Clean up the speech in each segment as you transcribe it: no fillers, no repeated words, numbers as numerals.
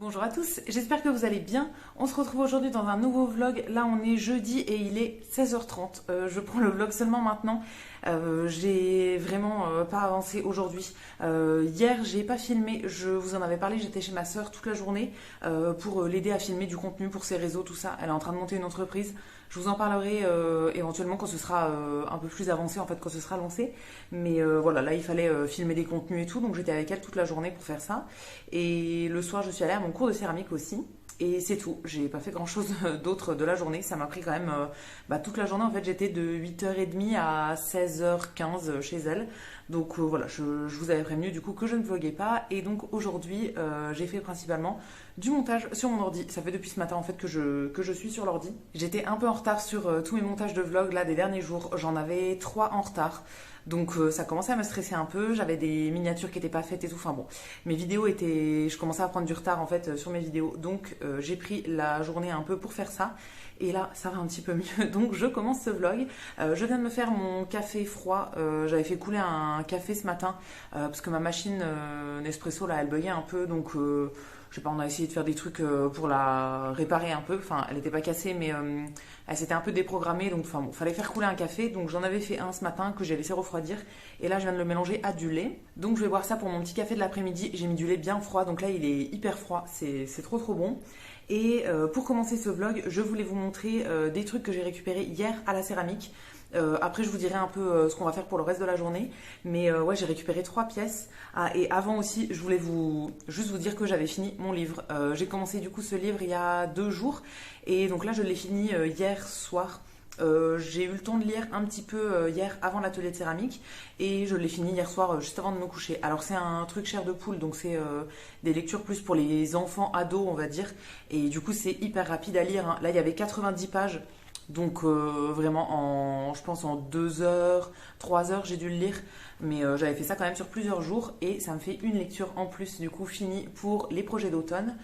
Bonjour à tous, j'espère que vous allez bien. On se retrouve aujourd'hui dans un nouveau vlog. Là, on est jeudi et il est 16h30. Je prends le vlog seulement maintenant. J'ai vraiment pas avancé aujourd'hui. Hier, j'ai pas filmé. Je vous en avais parlé. J'étais chez ma sœur toute la journée pour l'aider à filmer du contenu pour ses réseaux, tout ça. Elle est en train de monter une entreprise. Je vous en parlerai éventuellement quand ce sera un peu plus avancé, en fait, quand ce sera lancé. Mais voilà, là, il fallait filmer des contenus et tout. Donc, j'étais avec elle toute la journée pour faire ça. Et le soir, je suis allée à mon cours de céramique aussi. Et c'est tout. J'ai pas fait grand chose d'autre de la journée. Ça m'a pris quand même toute la journée. En fait, j'étais de 8h30 à 16h15 chez elle. Donc voilà, je vous avais prévenu du coup que je ne vloguais pas. Et donc aujourd'hui, j'ai fait principalement du montage sur mon ordi. Ça fait depuis ce matin en fait que je suis sur l'ordi. J'étais un peu en retard sur tous mes montages de vlog là des derniers jours. J'en avais 3 en retard. Donc ça commençait à me stresser un peu, j'avais des miniatures qui n'étaient pas faites et tout, enfin bon, mes vidéos étaient... Je commençais à prendre du retard en fait sur mes vidéos, donc j'ai pris la journée un peu pour faire ça, et là ça va un petit peu mieux, donc je commence ce vlog. Je viens de me faire mon café froid, j'avais fait couler un café ce matin, parce que ma machine Nespresso là elle buguait un peu, donc... je sais pas, on a essayé de faire des trucs pour la réparer un peu. Enfin, elle n'était pas cassée, mais elle s'était un peu déprogrammée. Donc, enfin, bon, fallait faire couler un café. Donc, j'en avais fait un ce matin que j'ai laissé refroidir. Et là, je viens de le mélanger à du lait. Donc, je vais boire ça pour mon petit café de l'après-midi. J'ai mis du lait bien froid. Donc là, il est hyper froid. C'est trop, trop bon. Et pour commencer ce vlog, je voulais vous montrer des trucs que j'ai récupérés hier à la céramique. Après, je vous dirai un peu ce qu'on va faire pour le reste de la journée. Mais ouais, j'ai récupéré 3 pièces. Ah, et avant aussi, je voulais juste vous dire que j'avais fini mon livre. J'ai commencé du coup ce livre il y a 2 jours. Et donc là, je l'ai fini hier soir. J'ai eu le temps de lire un petit peu hier avant l'atelier de céramique. Et je l'ai fini hier soir juste avant de me coucher. Alors c'est un truc chair de poule, donc c'est des lectures plus pour les enfants ados, on va dire. Et du coup, c'est hyper rapide à lire, hein. Là, il y avait 90 pages. Donc vraiment, je pense en 2 heures, 3 heures, j'ai dû le lire. Mais j'avais fait ça quand même sur plusieurs jours. Et ça me fait une lecture en plus, du coup, finie pour les projets d'automne.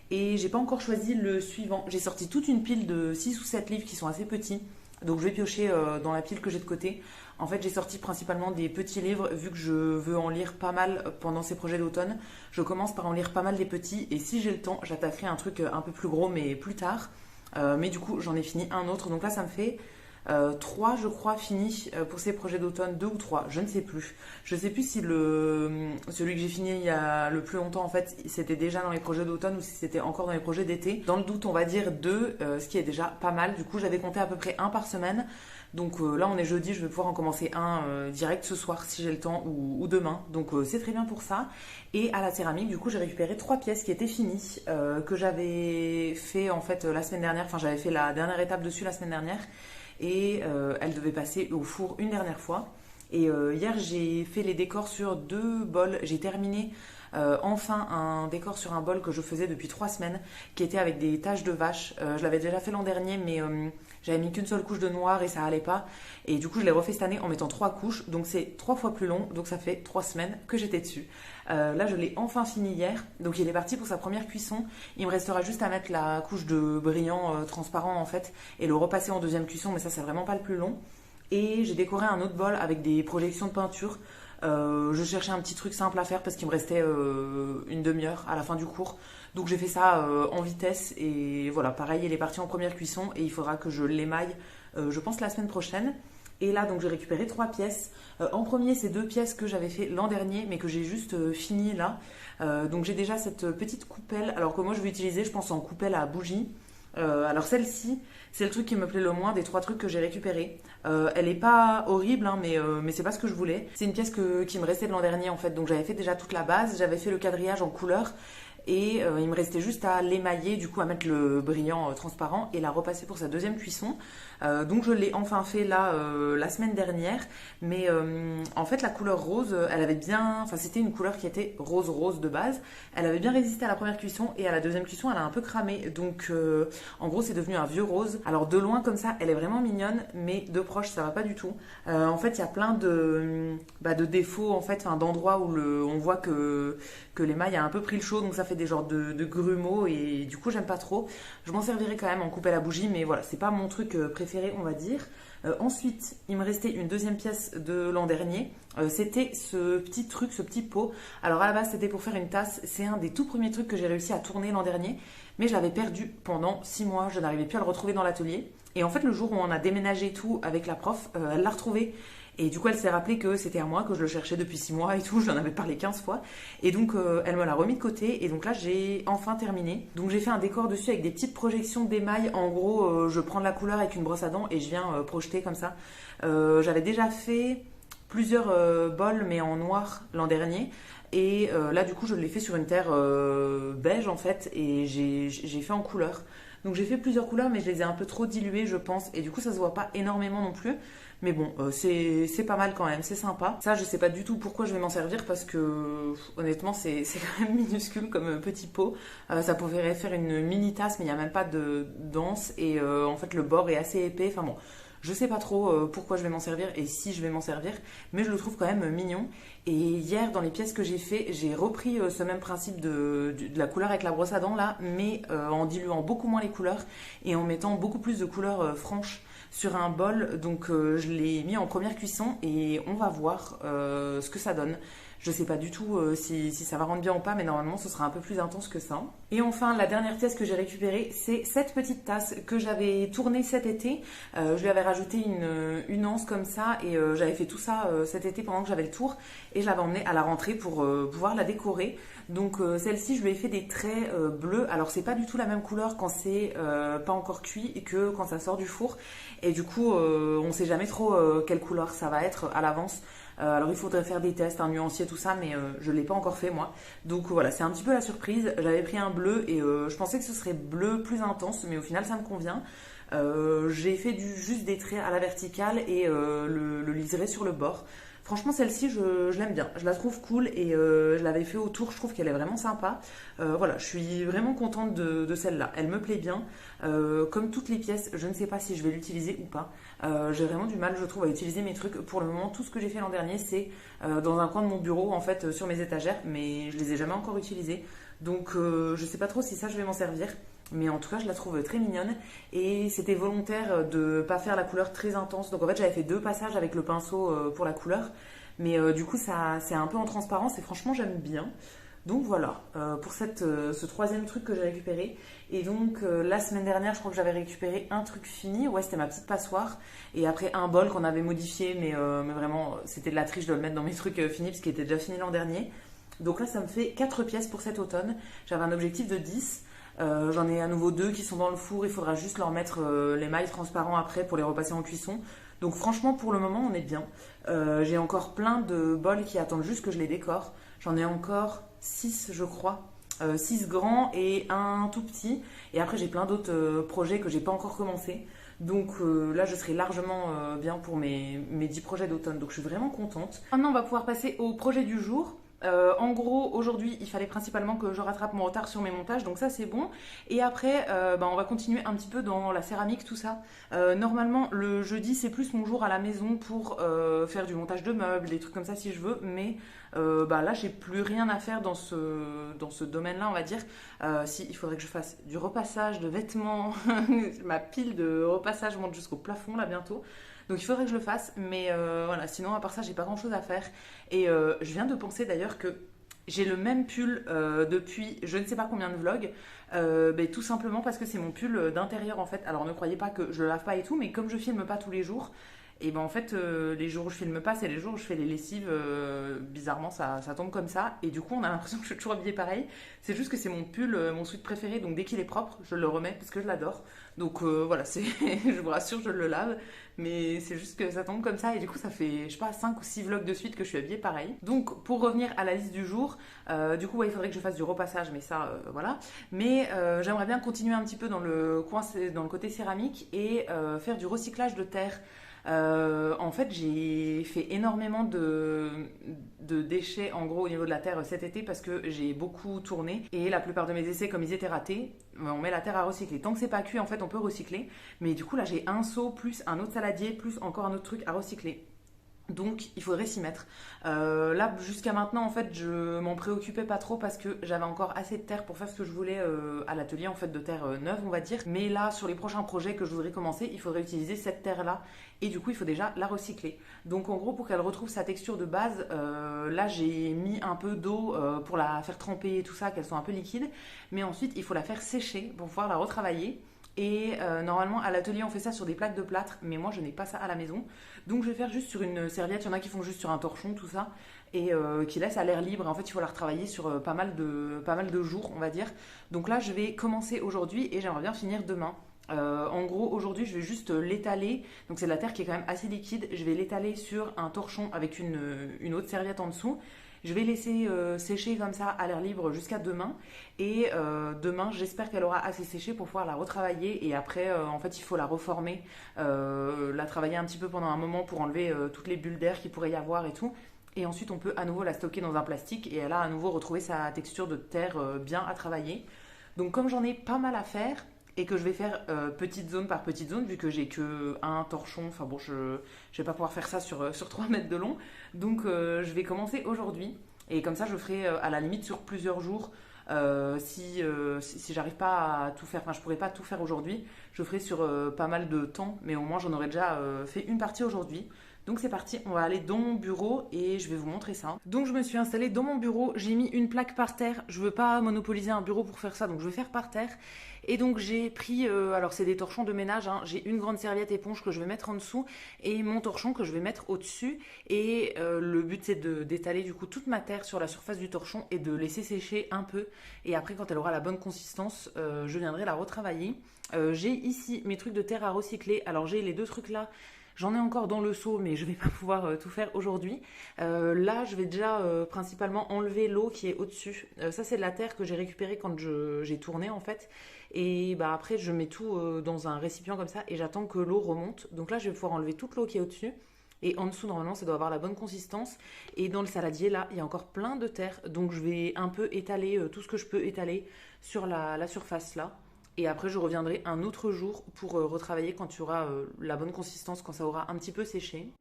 Et j'ai pas encore choisi le suivant. J'ai sorti toute une pile de 6 ou 7 livres qui sont assez petits. Donc je vais piocher dans la pile que j'ai de côté. En fait, j'ai sorti principalement des petits livres, vu que je veux en lire pas mal pendant ces projets d'automne. Je commence par en lire pas mal des petits. Et si j'ai le temps, j'attaquerai un truc un peu plus gros, mais plus tard. Mais du coup, j'en ai fini un autre. Donc là, ça me fait 3, je crois, finis pour ces projets d'automne. 2 ou 3, je ne sais plus. Je ne sais plus si celui que j'ai fini il y a le plus longtemps, en fait, c'était déjà dans les projets d'automne ou si c'était encore dans les projets d'été. Dans le doute, on va dire 2, ce qui est déjà pas mal. Du coup, j'avais compté à peu près un par semaine. Donc là, on est jeudi, je vais pouvoir en commencer un direct ce soir si j'ai le temps ou demain. Donc c'est très bien pour ça. Et à la céramique, du coup, j'ai récupéré 3 pièces qui étaient finies, que j'avais fait en fait la semaine dernière. Enfin, j'avais fait la dernière étape dessus la semaine dernière. Et elles devaient passer au four une dernière fois. Et hier, j'ai fait les décors sur 2 bols. J'ai terminé enfin un décor sur un bol que je faisais depuis 3 semaines, qui était avec des taches de vache. Je l'avais déjà fait l'an dernier, mais j'avais mis qu'une seule couche de noir et ça allait pas. Et du coup, je l'ai refait cette année en mettant 3 couches. Donc c'est 3 fois plus long. Donc ça fait 3 semaines que j'étais dessus. Là, je l'ai enfin fini hier. Donc il est parti pour sa première cuisson. Il me restera juste à mettre la couche de brillant transparent en fait et le repasser en deuxième cuisson. Mais ça, c'est vraiment pas le plus long. Et j'ai décoré un autre bol avec des projections de peinture. Je cherchais un petit truc simple à faire parce qu'il me restait une demi-heure à la fin du cours. Donc j'ai fait ça en vitesse et voilà, pareil, il est parti en première cuisson et il faudra que je l'émaille, je pense, la semaine prochaine. Et là, donc j'ai récupéré 3 pièces. En premier, c'est 2 pièces que j'avais fait l'an dernier, mais que j'ai juste fini là. Donc j'ai déjà cette petite coupelle, alors que moi je vais utiliser, je pense, en coupelle à bougie. Alors celle-ci, c'est le truc qui me plaît le moins des 3 trucs que j'ai récupérés. Elle est pas horrible, hein, mais c'est pas ce que je voulais. C'est une pièce qui me restait de l'an dernier en fait, donc j'avais fait déjà toute la base, j'avais fait le quadrillage en couleur et il me restait juste à l'émailler, du coup à mettre le brillant transparent et la repasser pour sa deuxième cuisson. Donc je l'ai enfin fait là la semaine dernière, mais en fait la couleur rose, elle avait bien, enfin c'était une couleur qui était rose de base, elle avait bien résisté à la première cuisson et à la deuxième cuisson elle a un peu cramé, donc en gros c'est devenu un vieux rose. Alors de loin comme ça elle est vraiment mignonne, mais de proche ça va pas du tout. En fait il y a plein de défauts en fait, enfin, d'endroits où on voit que l'émail a un peu pris le chaud, donc ça fait fait des genres de grumeaux et du coup j'aime pas trop. Je m'en servirai quand même en couper la bougie, mais voilà, c'est pas mon truc préféré, on va dire. Ensuite, il me restait une deuxième pièce de l'an dernier. C'était ce petit truc, ce petit pot. Alors à la base, c'était pour faire une tasse. C'est un des tout premiers trucs que j'ai réussi à tourner l'an dernier, mais je l'avais perdu pendant 6 mois. Je n'arrivais plus à le retrouver dans l'atelier. Et en fait, le jour où on a déménagé tout avec la prof, elle l'a retrouvé. Et du coup, elle s'est rappelée que c'était à moi, que je le cherchais depuis 6 mois et tout. Je lui en avais parlé 15 fois. Et donc, elle me l'a remis de côté. Et donc là, j'ai enfin terminé. Donc, j'ai fait un décor dessus avec des petites projections d'émail. En gros, je prends de la couleur avec une brosse à dents et je viens projeter comme ça. J'avais déjà fait plusieurs bols, mais en noir l'an dernier. Et là, du coup, je l'ai fait sur une terre beige, en fait. Et j'ai fait en couleur. Donc j'ai fait plusieurs couleurs, mais je les ai un peu trop diluées, je pense. Et du coup, ça se voit pas énormément non plus. Mais bon, c'est pas mal quand même, c'est sympa. Ça, je sais pas du tout pourquoi je vais m'en servir parce que honnêtement, c'est quand même minuscule comme petit pot. Ça pourrait faire une mini tasse, mais il n'y a même pas de danse. Et en fait, le bord est assez épais. Enfin bon, je sais pas trop pourquoi je vais m'en servir et si je vais m'en servir, mais je le trouve quand même mignon. Et hier, dans les pièces que j'ai fait, j'ai repris ce même principe de la couleur avec la brosse à dents là, mais en diluant beaucoup moins les couleurs et en mettant beaucoup plus de couleurs franches sur un bol. Donc je l'ai mis en première cuisson et on va voir ce que ça donne. Je sais pas du tout si ça va rendre bien ou pas, mais normalement ce sera un peu plus intense que ça. Et enfin, la dernière pièce que j'ai récupérée, c'est cette petite tasse que j'avais tournée cet été. Je lui avais rajouté une anse comme ça et j'avais fait tout ça cet été pendant que j'avais le tour et je l'avais emmenée à la rentrée pour pouvoir la décorer. Donc celle-ci, je lui ai fait des traits bleus. Alors c'est pas du tout la même couleur quand c'est pas encore cuit que quand ça sort du four. Et du coup, on sait jamais trop quelle couleur ça va être à l'avance. Alors il faudrait faire des tests, un nuancier, tout ça, mais je ne l'ai pas encore fait moi. Donc voilà, c'est un petit peu la surprise. J'avais pris un bleu et je pensais que ce serait bleu plus intense, mais au final ça me convient. J'ai fait juste des traits à la verticale et le liseré sur le bord. Franchement, celle-ci, je l'aime bien. Je la trouve cool et je l'avais fait autour. Je trouve qu'elle est vraiment sympa. Voilà, je suis vraiment contente de celle-là. Elle me plaît bien. Comme toutes les pièces, je ne sais pas si je vais l'utiliser ou pas. J'ai vraiment du mal, je trouve, à utiliser mes trucs. Pour le moment, tout ce que j'ai fait l'an dernier, c'est dans un coin de mon bureau, en fait, sur mes étagères. Mais je les ai jamais encore utilisés. Donc, je sais pas trop si ça, je vais m'en servir. Mais en tout cas, je la trouve très mignonne. Et c'était volontaire de pas faire la couleur très intense. Donc en fait, j'avais fait 2 passages avec le pinceau pour la couleur. Mais du coup, ça c'est un peu en transparence et franchement, j'aime bien. Donc voilà, pour ce troisième truc que j'ai récupéré. Et donc la semaine dernière, je crois que j'avais récupéré un truc fini. Ouais, c'était ma petite passoire. Et après un bol qu'on avait modifié, mais vraiment, c'était de la triche de le mettre dans mes trucs finis, parce qu'il était déjà fini l'an dernier. Donc là, ça me fait 4 pièces pour cet automne. J'avais un objectif de 10. J'en ai à nouveau 2 qui sont dans le four. Il faudra juste leur mettre les mailles transparents après pour les repasser en cuisson. Donc franchement, pour le moment, on est bien. J'ai encore plein de bols qui attendent juste que je les décore. J'en ai encore 6, je crois. 6 grands et un tout petit. Et après, j'ai plein d'autres projets que j'ai pas encore commencé. Donc là, je serai largement bien pour mes 10 projets d'automne. Donc je suis vraiment contente. Maintenant, on va pouvoir passer au projet du jour. En gros, aujourd'hui, il fallait principalement que je rattrape mon retard sur mes montages, donc ça c'est bon. Et après, on va continuer un petit peu dans la céramique, tout ça. Normalement, le jeudi, c'est plus mon jour à la maison pour faire du montage de meubles, des trucs comme ça si je veux. Mais là, j'ai plus rien à faire dans ce domaine-là, on va dire. Si, il faudrait que je fasse du repassage de vêtements. Ma pile de repassage monte jusqu'au plafond là bientôt. Donc il faudrait que je le fasse, mais voilà, sinon à part ça, j'ai pas grand chose à faire. Et je viens de penser d'ailleurs que j'ai le même pull depuis je ne sais pas combien de vlogs, tout simplement parce que c'est mon pull d'intérieur en fait. Alors ne croyez pas que je le lave pas et tout, mais comme je filme pas tous les jours, et ben en fait les jours où je filme pas, c'est les jours où je fais les lessives. Bizarrement ça tombe comme ça, et du coup on a l'impression que je suis toujours habillée pareil. C'est juste que c'est mon pull, mon sweat préféré, donc dès qu'il est propre, je le remets parce que je l'adore. Donc voilà, je vous rassure, je le lave. Mais c'est juste que ça tombe comme ça et du coup ça fait, je sais pas, 5 ou 6 vlogs de suite que je suis habillée pareil. Donc pour revenir à la liste du jour, du coup ouais, il faudrait que je fasse du repassage, mais ça voilà. Mais j'aimerais bien continuer un petit peu dans le côté céramique et faire du recyclage de terre. En fait, j'ai fait énormément de déchets en gros au niveau de la terre cet été parce que j'ai beaucoup tourné et la plupart de mes essais, comme ils étaient ratés, on met la terre à recycler. Tant que c'est pas cuit, en fait, on peut recycler. Mais du coup, là, j'ai un seau plus un autre saladier plus encore un autre truc à recycler. Donc il faudrait s'y mettre. Là jusqu'à maintenant en fait je m'en préoccupais pas trop parce que j'avais encore assez de terre pour faire ce que je voulais à l'atelier en fait de terre neuve on va dire. Mais là sur les prochains projets que je voudrais commencer il faudrait utiliser cette terre là et du coup il faut déjà la recycler. Donc en gros pour qu'elle retrouve sa texture de base là j'ai mis un peu d'eau pour la faire tremper et tout ça qu'elle soit un peu liquide. Mais ensuite il faut la faire sécher pour pouvoir la retravailler. Et normalement à l'atelier on fait ça sur des plaques de plâtre, mais moi je n'ai pas ça à la maison. Donc je vais faire juste sur une serviette, il y en a qui font juste sur un torchon, tout ça, et qui laissent à l'air libre. En fait il faut la retravailler sur pas mal de jours on va dire. Donc là je vais commencer aujourd'hui et j'aimerais bien finir demain. En gros aujourd'hui je vais juste l'étaler, donc c'est de la terre qui est quand même assez liquide, je vais l'étaler sur un torchon avec une autre serviette en dessous. Je vais laisser sécher comme ça à l'air libre jusqu'à demain. Et demain, j'espère qu'elle aura assez séché pour pouvoir la retravailler. Et après, en fait, il faut la reformer, la travailler un petit peu pendant un moment pour enlever toutes les bulles d'air qu'il pourrait y avoir et tout. Et ensuite, on peut à nouveau la stocker dans un plastique et elle a à nouveau retrouvé sa texture de terre bien à travailler. Donc, comme j'en ai pas mal à faire, et que je vais faire petite zone par petite zone vu que j'ai que un torchon, enfin bon je vais pas pouvoir faire ça sur 3 mètres de long, donc je vais commencer aujourd'hui et comme ça je ferai à la limite sur plusieurs jours. Si j'arrive pas à tout faire, enfin je pourrais pas tout faire aujourd'hui, je ferai sur pas mal de temps, mais au moins j'en aurais déjà fait une partie aujourd'hui. Donc c'est parti, on va aller dans mon bureau et je vais vous montrer ça. Donc je me suis installée dans mon bureau, j'ai mis une plaque par terre, je veux pas monopoliser un bureau pour faire ça, donc je vais faire par terre. Et donc j'ai pris, alors c'est des torchons de ménage, hein, j'ai une grande serviette éponge que je vais mettre en dessous et mon torchon que je vais mettre au-dessus. Et le but c'est d'étaler du coup toute ma terre sur la surface du torchon et de laisser sécher un peu. Et après quand elle aura la bonne consistance, je viendrai la retravailler. J'ai ici mes trucs de terre à recycler, alors j'ai les deux trucs là. J'en ai encore dans le seau, mais je vais pas pouvoir tout faire aujourd'hui. Là, je vais déjà principalement enlever l'eau qui est au-dessus. Ça, c'est de la terre que j'ai récupérée quand j'ai tourné en fait. Et bah après, je mets tout dans un récipient comme ça et j'attends que l'eau remonte. Donc là, je vais pouvoir enlever toute l'eau qui est au-dessus. Et en dessous, normalement, ça doit avoir la bonne consistance. Et dans le saladier, là, il y a encore plein de terre. Donc je vais un peu étaler tout ce que je peux étaler sur la surface là. Et après, je reviendrai un autre jour pour retravailler quand tu auras la bonne consistance, quand ça aura un petit peu séché.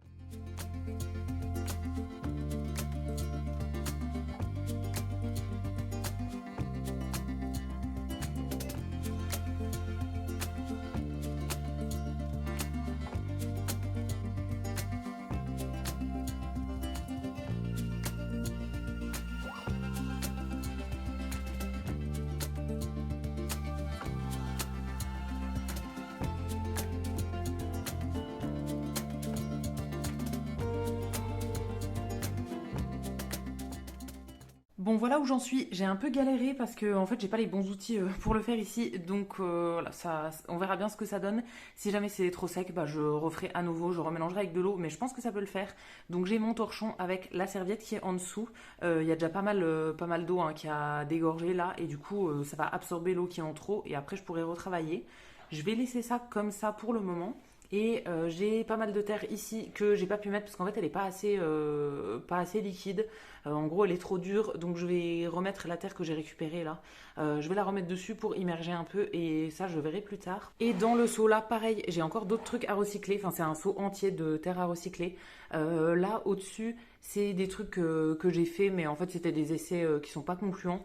Bon, voilà où j'en suis. J'ai un peu galéré parce que en fait, j'ai pas les bons outils pour le faire ici. Donc voilà, ça, on verra bien ce que ça donne. Si jamais c'est trop sec, bah je referai à nouveau, je remélangerai avec de l'eau, mais je pense que ça peut le faire. Donc j'ai mon torchon avec la serviette qui est en dessous. Il y a déjà pas mal d'eau hein, qui a dégorgé là, et du coup, ça va absorber l'eau qui est en trop, et après je pourrai retravailler. Je vais laisser ça comme ça pour le moment. Et j'ai pas mal de terre ici que j'ai pas pu mettre parce qu'en fait elle est pas assez liquide. En gros elle est trop dure donc je vais remettre la terre que j'ai récupérée là. Je vais la remettre dessus pour immerger un peu et ça je verrai plus tard. Et dans le seau là pareil j'ai encore d'autres trucs à recycler. Enfin c'est un seau entier de terre à recycler. Là au-dessus c'est des trucs que j'ai fait mais en fait c'était des essais qui sont pas concluants.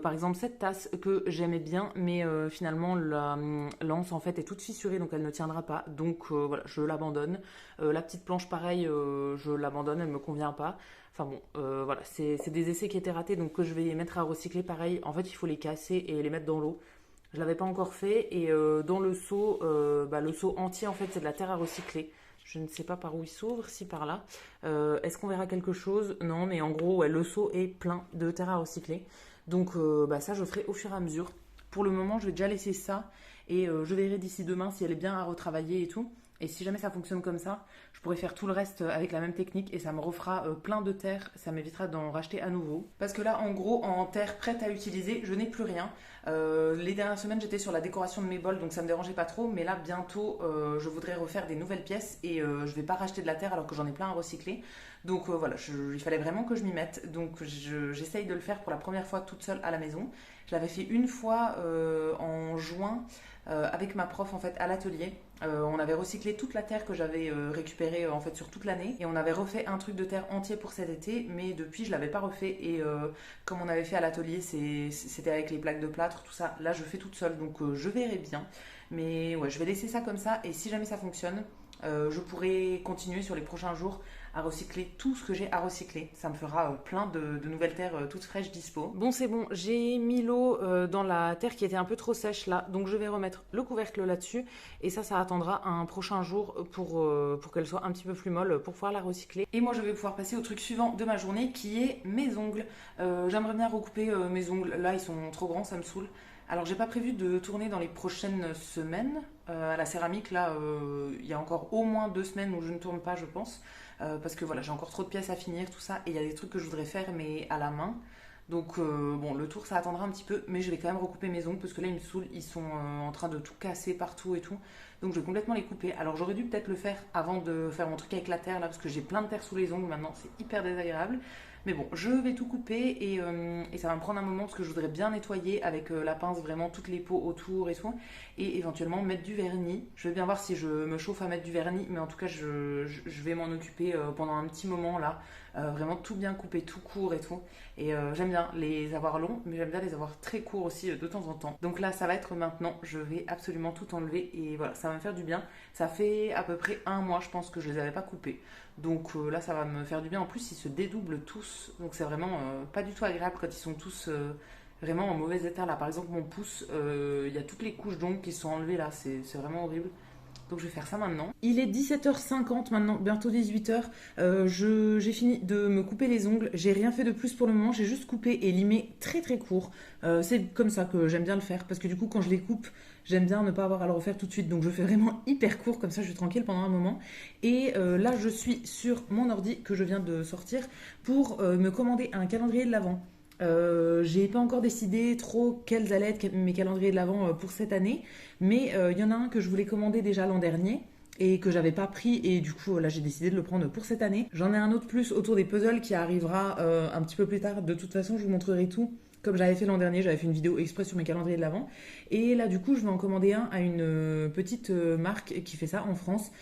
Par exemple cette tasse que j'aimais bien mais finalement l'anse en fait est toute fissurée donc elle ne tiendra pas. Donc voilà, je l'abandonne. La petite planche, pareil, je l'abandonne, elle me convient pas. Enfin bon, voilà, c'est des essais qui étaient ratés, donc que je vais mettre à recycler. Pareil, en fait, il faut les casser et les mettre dans l'eau. Je l'avais pas encore fait. Et dans le seau entier, en fait, c'est de la terre à recycler. Je ne sais pas par où il s'ouvre, si par là. Est-ce qu'on verra quelque chose? Non, mais en gros, ouais, le seau est plein de terre à recycler. Donc ça, je ferai au fur et à mesure. Pour le moment, je vais déjà laisser ça et je verrai d'ici demain si elle est bien à retravailler et tout. Et si jamais ça fonctionne comme ça, je pourrais faire tout le reste avec la même technique et ça me refera plein de terre, ça m'évitera d'en racheter à nouveau. Parce que là, en gros, en terre prête à utiliser, je n'ai plus rien. Les dernières semaines, j'étais sur la décoration de mes bols, donc ça me dérangeait pas trop. Mais là, bientôt, je voudrais refaire des nouvelles pièces et je vais pas racheter de la terre alors que j'en ai plein à recycler. Donc voilà, il fallait vraiment que je m'y mette. Donc j'essaye de le faire pour la première fois toute seule à la maison. Je l'avais fait une fois en juin avec ma prof en fait à l'atelier. On avait recyclé toute la terre que j'avais récupérée en fait sur toute l'année et on avait refait un truc de terre entier pour cet été, mais depuis je l'avais pas refait et comme on avait fait à l'atelier, c'était avec les plaques de plâtre, tout ça. Là je fais toute seule donc je verrai bien. Mais ouais, je vais laisser ça comme ça et si jamais ça fonctionne, je pourrai continuer sur les prochains jours à recycler tout ce que j'ai à recycler. Ça me fera plein de nouvelles terres toutes fraîches dispo. Bon, c'est bon, j'ai mis l'eau dans la terre qui était un peu trop sèche là, donc je vais remettre le couvercle là-dessus et ça attendra un prochain jour pour qu'elle soit un petit peu plus molle pour pouvoir la recycler. Et moi, je vais pouvoir passer au truc suivant de ma journée qui est mes ongles. J'aimerais bien recouper mes ongles. Là, ils sont trop grands, ça me saoule. Alors, j'ai pas prévu de tourner dans les prochaines semaines. À la céramique, là, il y a encore au moins 2 semaines où je ne tourne pas, je pense. Parce que voilà, j'ai encore trop de pièces à finir, tout ça. Et il y a des trucs que je voudrais faire, mais à la main. Donc, bon, le tour, ça attendra un petit peu. Mais je vais quand même recouper mes ongles parce que là, ils me saoulent. Ils sont en train de tout casser partout et tout. Donc, je vais complètement les couper. Alors, j'aurais dû peut-être le faire avant de faire mon truc avec la terre, là, parce que j'ai plein de terre sous les ongles maintenant. C'est hyper désagréable. Mais bon, je vais tout couper et ça va me prendre un moment parce que je voudrais bien nettoyer avec la pince vraiment toutes les peaux autour et tout. Et éventuellement mettre du vernis. Je vais bien voir si je me chauffe à mettre du vernis, mais en tout cas, je vais m'en occuper pendant un petit moment là. Vraiment tout bien couper, tout court et tout. Et j'aime bien les avoir longs, mais j'aime bien les avoir très courts aussi de temps en temps. Donc là, ça va être maintenant. Je vais absolument tout enlever et voilà, ça va me faire du bien. Ça fait à peu près 1 mois, je pense, que je les avais pas coupés. Donc là, ça va me faire du bien. En plus, ils se dédoublent tous. Donc c'est vraiment pas du tout agréable quand ils sont tous vraiment en mauvais état. Là, par exemple, mon pouce, il y a toutes les couches d'ongles qui sont enlevées là. C'est vraiment horrible. Donc je vais faire ça maintenant. Il est 17h50 maintenant, bientôt 18h. J'ai fini de me couper les ongles. J'ai rien fait de plus pour le moment. J'ai juste coupé et limé très très court. C'est comme ça que j'aime bien le faire. Parce que du coup, quand je les coupe, j'aime bien ne pas avoir à le refaire tout de suite. Donc je fais vraiment hyper court. Comme ça, je suis tranquille pendant un moment. Et là, je suis sur mon ordi que je viens de sortir pour me commander un calendrier de l'Avent. J'ai pas encore décidé trop quels allaient être mes calendriers de l'Avent pour cette année, mais il y en a un que je voulais commander déjà l'an dernier et que j'avais pas pris et du coup là j'ai décidé de le prendre pour cette année. J'en ai un autre plus autour des puzzles qui arrivera un petit peu plus tard. De toute façon, je vous montrerai tout. Comme j'avais fait l'an dernier, j'avais fait une vidéo exprès sur mes calendriers de l'Avent. Et là, du coup, je vais en commander un à une petite marque qui fait ça en France.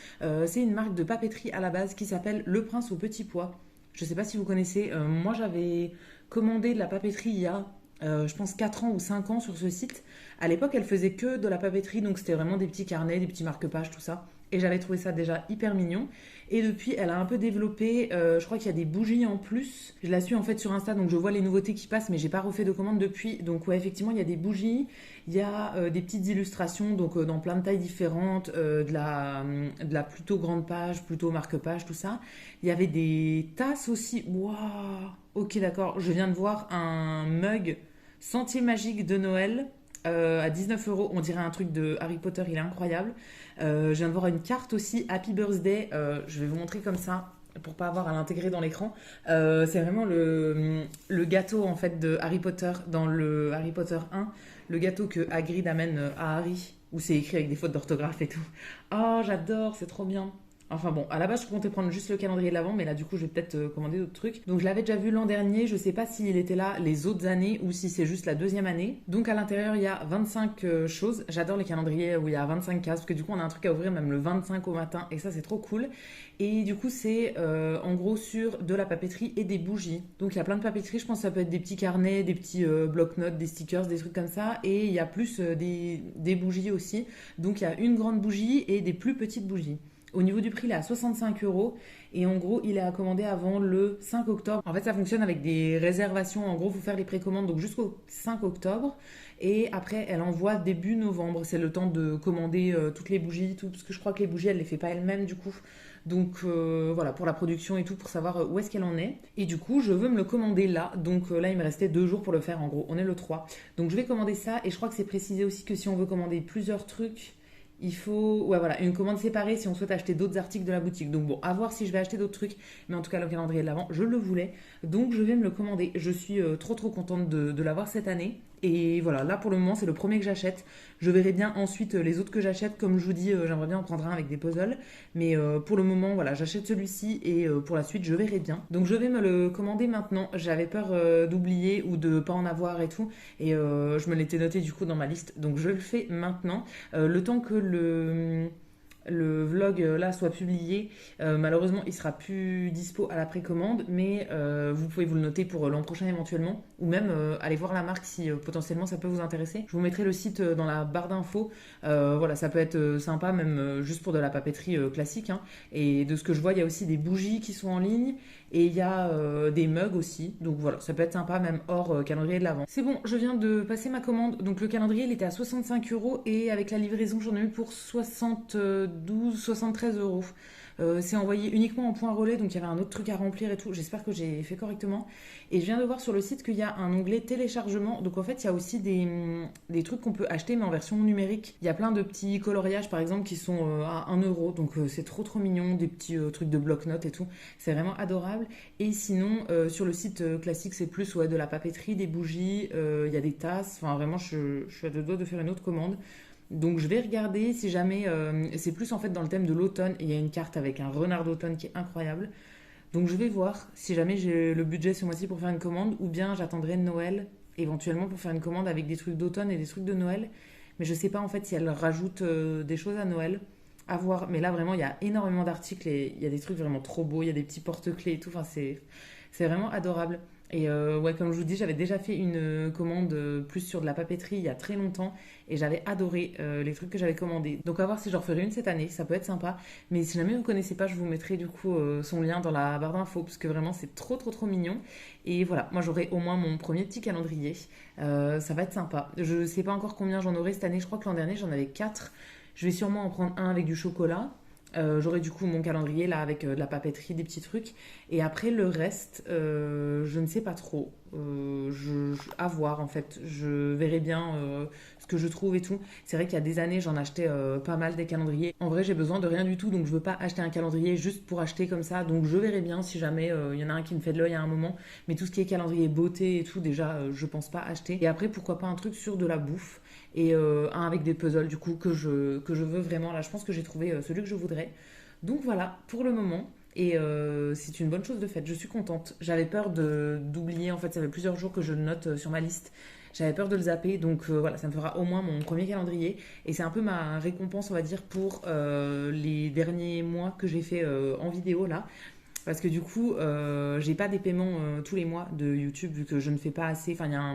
C'est une marque de papeterie à la base qui s'appelle Le Prince au Petit Pois. Je sais pas si vous connaissez. Moi, j'avais commandé de la papeterie il y a, je pense, 4 ans ou 5 ans sur ce site. À l'époque, elle faisait que de la papeterie, donc c'était vraiment des petits carnets, des petits marque-pages, tout ça. Et j'avais trouvé ça déjà hyper mignon. Et depuis, elle a un peu développé, je crois qu'il y a des bougies en plus. Je la suis en fait sur Insta, donc je vois les nouveautés qui passent, mais j'ai pas refait de commande depuis. Donc ouais, effectivement, il y a des bougies, il y a des petites illustrations, donc dans plein de tailles différentes, de la plutôt grande page, plutôt marque-page, tout ça. Il y avait des tasses aussi. Waouh! Ok, d'accord. Je viens de voir un mug Sentier magique de Noël à 19 €. On dirait un truc de Harry Potter, il est incroyable. Je viens de voir une carte aussi, Happy Birthday. Je vais vous montrer comme ça pour pas avoir à l'intégrer dans l'écran. C'est vraiment le gâteau en fait de Harry Potter dans le Harry Potter 1. Le gâteau que Hagrid amène à Harry, où c'est écrit avec des fautes d'orthographe et tout. Oh, j'adore, c'est trop bien. Enfin bon, à la base je comptais prendre juste le calendrier de l'Avent, mais là du coup je vais peut-être commander d'autres trucs. Donc je l'avais déjà vu l'an dernier, je sais pas s'il était là les autres années ou si c'est juste la deuxième année. Donc à l'intérieur il y a 25 choses. J'adore les calendriers où il y a 25 cases, parce que du coup on a un truc à ouvrir même le 25 au matin et ça c'est trop cool. Et du coup c'est en gros sur de la papeterie et des bougies. Donc il y a plein de papeterie, je pense que ça peut être des petits carnets, des petits bloc-notes, des stickers, des trucs comme ça. Et il y a plus des bougies aussi. Donc il y a une grande bougie et des plus petites bougies. Au niveau du prix, il est à 65 € et en gros, il est à commander avant le 5 octobre. En fait, ça fonctionne avec des réservations. En gros, il faut faire les précommandes donc jusqu'au 5 octobre et après, elle envoie début novembre. C'est le temps de commander toutes les bougies, tout, parce que je crois que les bougies, elle les fait pas elle-même du coup. Donc voilà, pour la production et tout, pour savoir où est-ce qu'elle en est. Et du coup, je veux me le commander là. Donc là, il me restait 2 jours pour le faire en gros. On est le 3. Donc je vais commander ça et je crois que c'est précisé aussi que si on veut commander plusieurs trucs, il faut une commande séparée si on souhaite acheter d'autres articles de la boutique. Donc bon, à voir si je vais acheter d'autres trucs. Mais en tout cas, le calendrier de l'Avent, je le voulais. Donc je vais me le commander. Je suis trop contente de l'avoir cette année. Et voilà, là pour le moment, c'est le premier que j'achète. Je verrai bien ensuite les autres que j'achète. Comme je vous dis, j'aimerais bien en prendre un avec des puzzles. Mais pour le moment, voilà, j'achète celui-ci et pour la suite, je verrai bien. Donc je vais me le commander maintenant. J'avais peur d'oublier ou de pas en avoir et tout. Et je me l'étais noté du coup dans ma liste. Donc je le fais maintenant. Le temps que le vlog là soit publié. Malheureusement, il sera plus dispo à la précommande, mais vous pouvez vous le noter pour l'an prochain éventuellement, ou même aller voir la marque si potentiellement ça peut vous intéresser. Je vous mettrai le site dans la barre d'infos. Voilà, ça peut être sympa, même juste pour de la papeterie classique, hein. Et de ce que je vois, il y a aussi des bougies qui sont en ligne. Et il y a des mugs aussi. Donc voilà, ça peut être sympa même hors calendrier de l'Avent. C'est bon, je viens de passer ma commande. Donc le calendrier, il était à 65 € et avec la livraison, j'en ai eu pour 73 €. C'est envoyé uniquement en point relais, donc il y avait un autre truc à remplir et tout. J'espère que j'ai fait correctement. Et je viens de voir sur le site qu'il y a un onglet téléchargement. Donc en fait, il y a aussi des trucs qu'on peut acheter, mais en version numérique. Il y a plein de petits coloriages, par exemple, qui sont à 1 €. Donc c'est trop trop mignon, des petits trucs de bloc-notes et tout. C'est vraiment adorable. Et sinon, sur le site classique, c'est plus ouais, de la papeterie, des bougies, il y a des tasses. Enfin, vraiment, je suis à deux doigts de faire une autre commande. Donc je vais regarder si jamais c'est plus en fait dans le thème de l'automne et il y a une carte avec un renard d'automne qui est incroyable. Donc je vais voir si jamais j'ai le budget ce mois-ci pour faire une commande ou bien j'attendrai Noël éventuellement pour faire une commande avec des trucs d'automne et des trucs de Noël. Mais je sais pas en fait si elle rajoute des choses à Noël. À voir. Mais là vraiment il y a énormément d'articles et il y a des trucs vraiment trop beaux. Il y a des petits porte-clés et tout. Enfin c'est vraiment adorable. Et ouais, comme je vous dis, j'avais déjà fait une commande plus sur de la papeterie il y a très longtemps et j'avais adoré les trucs que j'avais commandés. Donc à voir si j'en referai une cette année, ça peut être sympa. Mais si jamais vous connaissez pas, je vous mettrai du coup son lien dans la barre d'infos parce que vraiment c'est trop trop trop mignon. Et voilà, moi j'aurai au moins mon premier petit calendrier. Ça va être sympa. Je sais pas encore combien j'en aurai cette année, je crois que l'an dernier j'en avais 4. Je vais sûrement en prendre un avec du chocolat. J'aurai du coup mon calendrier là avec de la papeterie, des petits trucs. Et après le reste, je ne sais pas trop. À voir en fait. Je verrai bien ce que je trouve et tout. C'est vrai qu'il y a des années, j'en achetais pas mal des calendriers. En vrai, j'ai besoin de rien du tout, donc je veux pas acheter un calendrier juste pour acheter comme ça. Donc je verrai bien si jamais il y en a un qui me fait de l'œil à un moment. Mais tout ce qui est calendrier beauté et tout, déjà, je pense pas acheter. Et après, pourquoi pas un truc sur de la bouffe et un avec des puzzles du coup que je veux vraiment. Là, je pense que j'ai trouvé celui que je voudrais. Donc voilà, pour le moment. Et c'est une bonne chose de fait, je suis contente. J'avais peur d'oublier, en fait, ça fait plusieurs jours que je le note sur ma liste. J'avais peur de le zapper, donc voilà, ça me fera au moins mon premier calendrier. Et c'est un peu ma récompense, on va dire, pour les derniers mois que j'ai fait en vidéo là. Parce que du coup, j'ai pas des paiements tous les mois de YouTube, vu que je ne fais pas assez. Enfin, il y a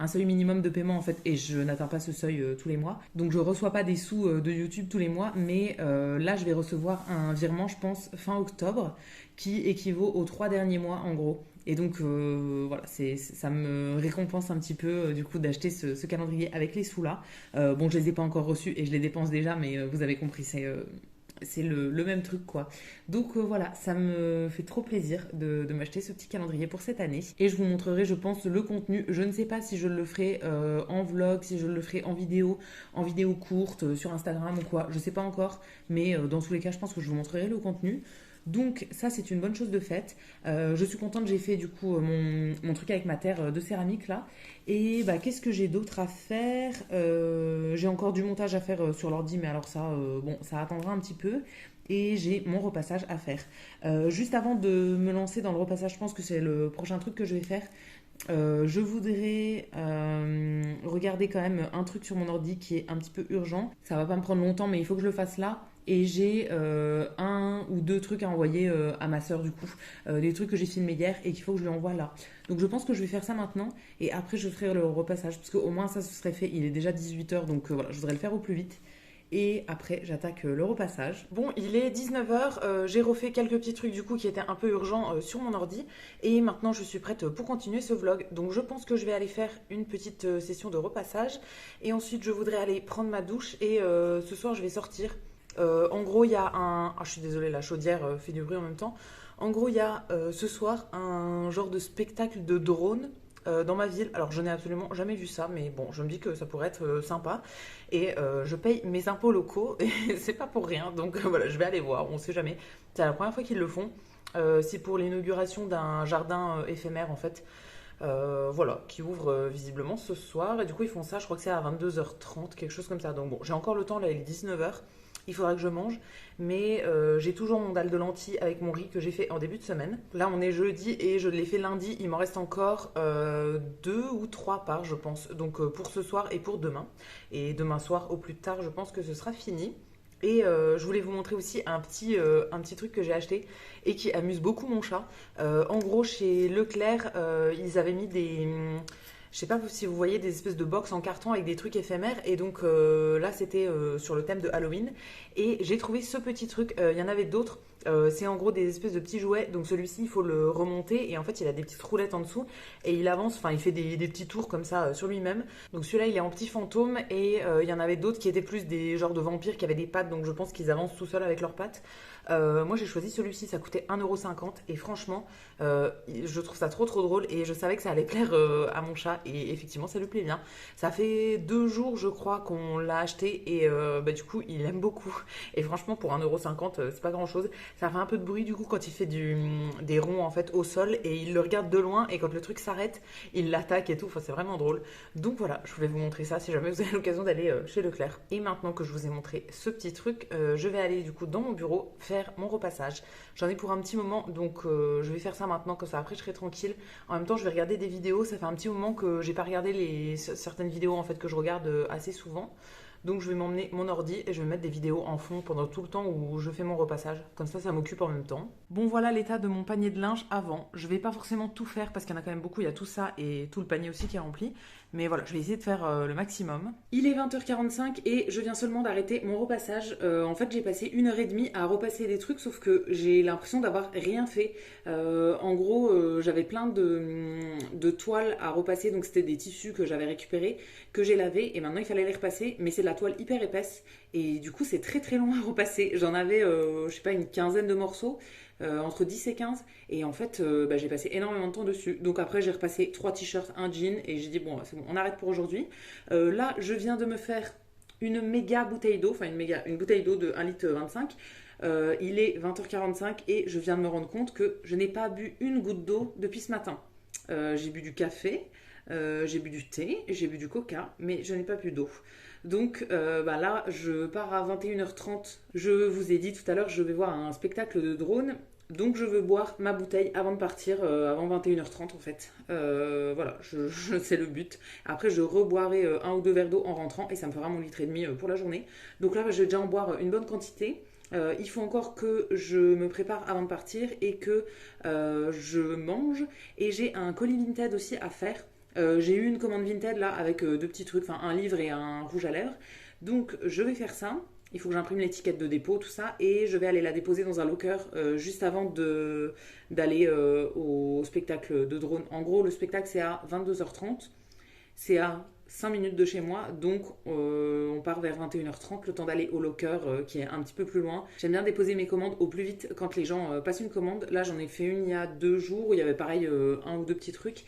un seuil minimum de paiement en fait, et je n'atteins pas ce seuil tous les mois. Donc je reçois pas des sous de YouTube tous les mois, mais là je vais recevoir un virement, je pense, fin octobre, qui équivaut aux 3 derniers mois en gros. Et donc voilà, ça me récompense un petit peu du coup d'acheter ce calendrier avec les sous là. Bon, je les ai pas encore reçus et je les dépense déjà, mais vous avez compris, c'est le même truc quoi. Donc voilà, ça me fait trop plaisir de m'acheter ce petit calendrier pour cette année. Et je vous montrerai, je pense, le contenu. Je ne sais pas si je le ferai en vlog, si je le ferai en vidéo courte, sur Instagram ou quoi. Je sais pas encore, mais dans tous les cas, je pense que je vous montrerai le contenu. Donc ça c'est une bonne chose de faite. Je suis contente, j'ai fait du coup mon truc avec ma terre de céramique là. Et bah qu'est-ce que j'ai d'autre à faire. J'ai encore du montage à faire sur l'ordi, mais alors ça, bon, ça attendra un petit peu. Et j'ai mon repassage à faire. Juste avant de me lancer dans le repassage, je pense que c'est le prochain truc que je vais faire. Je voudrais regarder quand même un truc sur mon ordi qui est un petit peu urgent. Ça va pas me prendre longtemps, mais il faut que je le fasse là. Et j'ai un ou deux trucs à envoyer à ma soeur du coup. Des trucs que j'ai filmés hier et qu'il faut que je lui envoie là. Donc je pense que je vais faire ça maintenant. Et après je ferai le repassage. Parce qu'au moins ça se serait fait. Il est déjà 18 h. Donc voilà, je voudrais le faire au plus vite. Et après, j'attaque le repassage. Bon, il est 19 h. J'ai refait quelques petits trucs du coup qui étaient un peu urgents sur mon ordi. Et maintenant, je suis prête pour continuer ce vlog. Donc, je pense que je vais aller faire une petite session de repassage. Et ensuite, je voudrais aller prendre ma douche. Et ce soir, je vais sortir. En gros, il y a un... Ah, je suis désolée, la chaudière fait du bruit en même temps. En gros, il y a ce soir un genre de spectacle de drone dans ma ville. Alors je n'ai absolument jamais vu ça, mais bon, je me dis que ça pourrait être sympa. Et je paye mes impôts locaux et c'est pas pour rien. Donc voilà, je vais aller voir, on sait jamais. C'est la première fois qu'ils le font. C'est pour l'inauguration d'un jardin éphémère en fait. voilà, qui ouvre visiblement ce soir. Et du coup, ils font ça, je crois que c'est à 22h30, quelque chose comme ça. Donc bon, j'ai encore le temps, là, il est 19h. Il faudra que je mange, mais j'ai toujours mon dalle de lentilles avec mon riz que j'ai fait en début de semaine. Là, on est jeudi et je l'ai fait lundi. Il m'en reste encore 2 ou 3 parts, je pense. Donc pour ce soir et pour demain. Et demain soir, au plus tard, je pense que ce sera fini. Et je voulais vous montrer aussi un petit truc que j'ai acheté et qui amuse beaucoup mon chat. En gros, chez Leclerc, ils avaient mis je sais pas si vous voyez des espèces de box en carton avec des trucs éphémères. Et donc là, c'était sur le thème de Halloween. Et j'ai trouvé ce petit truc. Il y en avait d'autres. C'est en gros des espèces de petits jouets. Donc celui-ci, il faut le remonter. Et en fait, il a des petites roulettes en dessous. Et il avance, enfin, il fait des petits tours comme ça sur lui-même. Donc celui-là, il est en petit fantôme. Et il y en avait d'autres qui étaient plus des genres de vampires qui avaient des pattes. Donc je pense qu'ils avancent tout seuls avec leurs pattes. Moi, j'ai choisi celui-ci. Ça coûtait 1,50 €. Et franchement, je trouve ça trop trop drôle. Et je savais que ça allait plaire à mon chat. Et effectivement, ça lui plaît bien. Ça fait 2 jours, je crois, qu'on l'a acheté. Et du coup, il aime beaucoup. Et franchement, pour 1,50 €, c'est pas grand-chose. Ça fait un peu de bruit du coup quand il fait des ronds en fait au sol et il le regarde de loin et quand le truc s'arrête, il l'attaque et tout. Enfin, c'est vraiment drôle. Donc voilà, je voulais vous montrer ça si jamais vous avez l'occasion d'aller chez Leclerc. Et maintenant que je vous ai montré ce petit truc, je vais aller du coup dans mon bureau faire mon repassage. J'en ai pour un petit moment, donc je vais faire ça maintenant, comme ça après je serai tranquille. En même temps, je vais regarder des vidéos. Ça fait un petit moment que j'ai pas regardé certaines vidéos en fait que je regarde assez souvent. Donc je vais m'emmener mon ordi et je vais mettre des vidéos en fond pendant tout le temps où je fais mon repassage. Comme ça m'occupe en même temps. Bon, voilà l'état de mon panier de linge avant. Je vais pas forcément tout faire parce qu'il y en a quand même beaucoup. Il y a tout ça et tout le panier aussi qui est rempli. Mais voilà, je vais essayer de faire le maximum. Il est 20h45 et je viens seulement d'arrêter mon repassage. En fait, j'ai passé 1h30 à repasser des trucs, sauf que j'ai l'impression d'avoir rien fait. En gros, j'avais plein de toiles à repasser. Donc c'était des tissus que j'avais récupérés, que j'ai lavés et maintenant il fallait les repasser. Mais c'est de la toile hyper épaisse et du coup c'est très très long à repasser. J'en avais, je sais pas, une quinzaine de morceaux. Entre 10 et 15 et en fait j'ai passé énormément de temps dessus. Donc après j'ai repassé 3 t-shirts, un jean et j'ai dit bon c'est bon, on arrête pour aujourd'hui. Là je viens de me faire une méga bouteille d'eau, enfin une bouteille d'eau de 1,25 litre. Il est 20h45 et je viens de me rendre compte que je n'ai pas bu une goutte d'eau depuis ce matin. J'ai bu du café, j'ai bu du thé, j'ai bu du coca, mais je n'ai pas bu d'eau. Donc là, je pars à 21h30. Je vous ai dit tout à l'heure, je vais voir un spectacle de drone. Donc je veux boire ma bouteille avant de partir, avant 21h30 en fait. Voilà, c'est le but. Après, je reboirai 1 ou 2 verres d'eau en rentrant et ça me fera mon litre et demi pour la journée. Donc là, je vais déjà en boire une bonne quantité. Il faut encore que je me prépare avant de partir et que je mange. Et j'ai un colis Vinted aussi à faire. J'ai eu une commande Vinted là avec 2 petits trucs, enfin un livre et un rouge à lèvres. Donc je vais faire ça. Il faut que j'imprime l'étiquette de dépôt, tout ça, et je vais aller la déposer dans un locker juste avant d'aller au spectacle de drone. En gros, le spectacle c'est à 22h30, c'est à 5 minutes de chez moi, donc on part vers 21h30, le temps d'aller au locker qui est un petit peu plus loin. J'aime bien déposer mes commandes au plus vite quand les gens passent une commande. Là, j'en ai fait une il y a 2 jours où il y avait pareil 1 ou 2 petits trucs.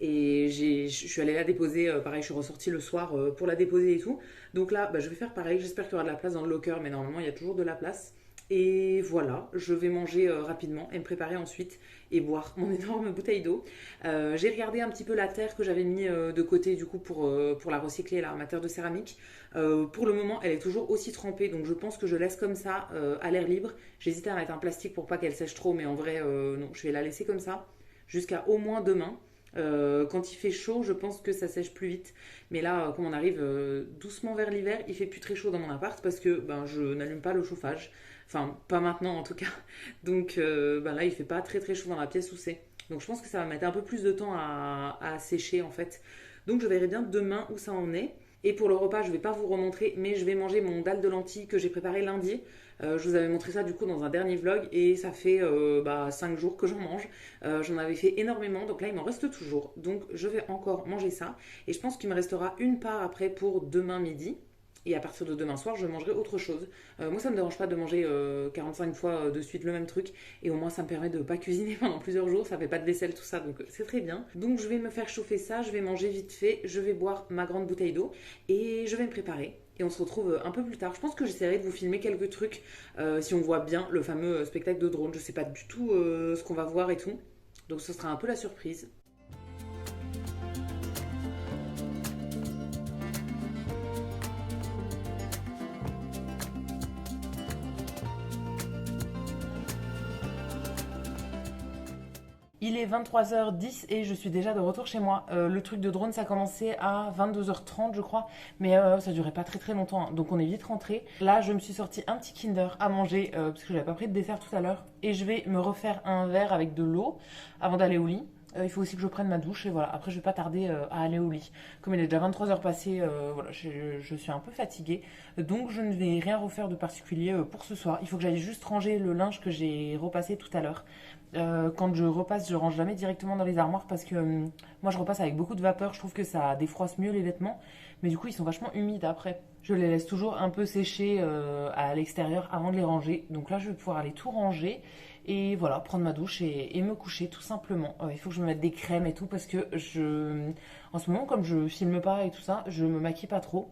Et je suis allée la déposer, pareil, je suis ressortie le soir pour la déposer et tout. Donc là, je vais faire pareil, j'espère qu'il y aura de la place dans le locker, mais normalement il y a toujours de la place. Et voilà, je vais manger rapidement et me préparer ensuite et boire mon énorme bouteille d'eau. J'ai regardé un petit peu la terre que j'avais mis de côté du coup pour la recycler, là, ma terre de céramique. Pour le moment, elle est toujours aussi trempée, donc je pense que je laisse comme ça à l'air libre. J'hésitais à mettre un plastique pour pas qu'elle sèche trop, mais en vrai, non, je vais la laisser comme ça jusqu'à au moins demain. Quand il fait chaud, je pense que ça sèche plus vite. Mais là, comme on arrive doucement vers l'hiver, il fait plus très chaud dans mon appart parce que je n'allume pas le chauffage. Enfin, pas maintenant en tout cas. Donc là, il fait pas très très chaud dans la pièce où c'est. Donc je pense que ça va mettre un peu plus de temps à sécher en fait. Donc je verrai bien demain où ça en est. Et pour le repas, je ne vais pas vous remontrer, mais je vais manger mon dalle de lentilles que j'ai préparé lundi. Je vous avais montré ça du coup dans un dernier vlog et ça fait 5 jours que j'en mange. J'en avais fait énormément, donc là il m'en reste toujours. Donc je vais encore manger ça et je pense qu'il me restera une part après pour demain midi. Et à partir de demain soir, je mangerai autre chose. Moi, ça ne me dérange pas de manger 45 fois de suite le même truc. Et au moins, ça me permet de ne pas cuisiner pendant plusieurs jours. Ça fait pas de vaisselle, tout ça. Donc, c'est très bien. Donc, je vais me faire chauffer ça. Je vais manger vite fait. Je vais boire ma grande bouteille d'eau. Et je vais me préparer. Et on se retrouve un peu plus tard. Je pense que j'essaierai de vous filmer quelques trucs. Si on voit bien le fameux spectacle de drone. Je sais pas du tout ce qu'on va voir et tout. Donc, ce sera un peu la surprise. Il est 23h10 et je suis déjà de retour chez moi. Le truc de drone, ça a commencé à 22h30, je crois, mais ça durait pas très longtemps, hein. Donc on est vite rentré. Là, je me suis sorti un petit Kinder à manger parce que j'avais pas pris de dessert tout à l'heure et je vais me refaire un verre avec de l'eau avant d'aller au lit. Il faut aussi que je prenne ma douche et voilà. Après, je vais pas tarder à aller au lit. Comme il est déjà 23h passées, voilà, je suis un peu fatiguée. Donc, je ne vais rien refaire de particulier pour ce soir. Il faut que j'aille juste ranger le linge que j'ai repassé tout à l'heure. Quand je repasse, je range jamais directement dans les armoires parce que moi, je repasse avec beaucoup de vapeur. Je trouve que ça défroisse mieux les vêtements. Mais du coup, ils sont vachement humides après. Je les laisse toujours un peu sécher à l'extérieur avant de les ranger. Donc là, je vais pouvoir aller tout ranger. Et voilà, prendre ma douche et me coucher tout simplement. Il faut que je me mette des crèmes et tout parce que en ce moment, comme je filme pas et tout ça, je me maquille pas trop.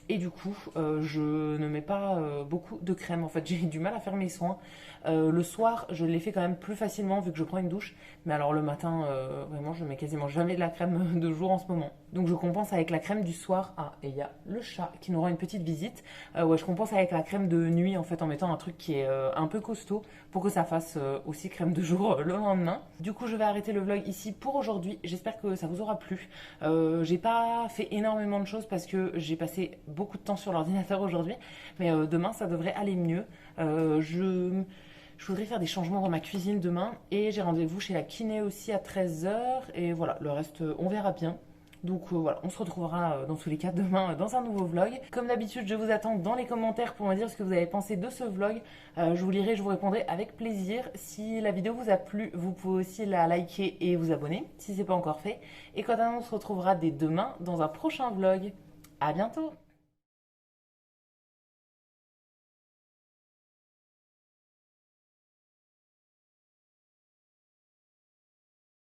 Et du coup, je ne mets pas beaucoup de crème. En fait, j'ai du mal à faire mes soins. Le soir, je les fais quand même plus facilement vu que je prends une douche. Mais alors le matin, vraiment, je mets quasiment jamais de la crème de jour en ce moment. Donc je compense avec la crème du soir. Ah, et il y a le chat qui nous rend une petite visite. Ouais, je compense avec la crème de nuit en fait en mettant un truc qui est un peu costaud pour que ça fasse aussi crème de jour le lendemain. Du coup, je vais arrêter le vlog ici pour aujourd'hui. J'espère que ça vous aura plu. J'ai pas fait énormément de choses parce que j'ai passé beaucoup de temps sur l'ordinateur aujourd'hui. Mais demain, ça devrait aller mieux. Je voudrais faire des changements dans ma cuisine demain. Et j'ai rendez-vous chez la kiné aussi à 13h. Et voilà, le reste, on verra bien. Donc voilà, on se retrouvera dans tous les cas demain dans un nouveau vlog. Comme d'habitude, je vous attends dans les commentaires pour me dire ce que vous avez pensé de ce vlog. Je vous lirai, je vous répondrai avec plaisir. Si la vidéo vous a plu, vous pouvez aussi la liker et vous abonner si ce n'est pas encore fait. Et quant à nous, on se retrouvera dès demain dans un prochain vlog. À bientôt!